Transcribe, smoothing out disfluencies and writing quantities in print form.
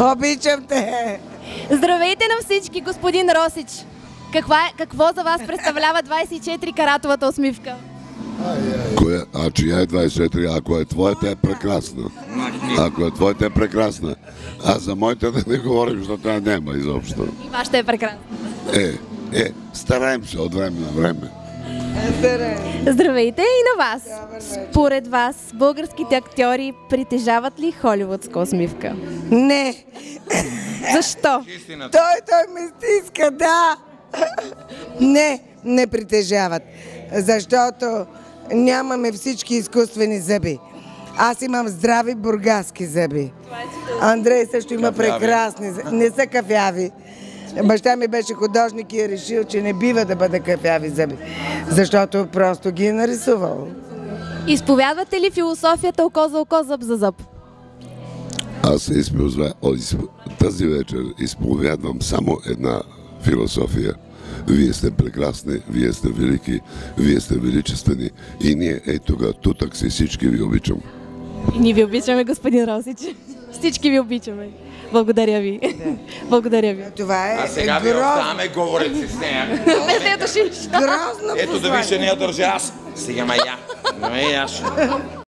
Обичам те. Здравейте на всички, господин Росич. Какво за вас представлява 24-каратовата усмивка? Чия е 24? Ако е твоята, е прекрасна. Ако е твоята, е прекрасна. А за моята да не говорим, защото няма изобщо. И вашата е прекрасна. Стараем се от време на време. Здравейте и на вас. Според вас, българските актьори притежават ли холивудска усмивка? Не. Защо? Той ме стиска, да. Не притежават. Защото нямаме всички изкуствени зъби. Аз имам здрави бургаски зъби. Андрей също има прекрасни зъби. Не са кафяви. Баща ми беше художник и е решил, че не бива да бъде кафяви зъби. Защото просто ги е нарисувал. Изповядвате ли философията око за око, зъб за зъб? Аз тази вечер изповядвам само една философия. Вие сте прекрасни, вие сте велики, вие сте величествени и ние тутък си всички ви обичам. И ние ви обичаме, господин Росич. Всички ви обичаме. Благодаря ви. Благодаря ви. Това е А сега ви оставаме, говорите с нея. Не сте я дошли. грозно. Ето да ви ще не я държа аз. Сега ма я.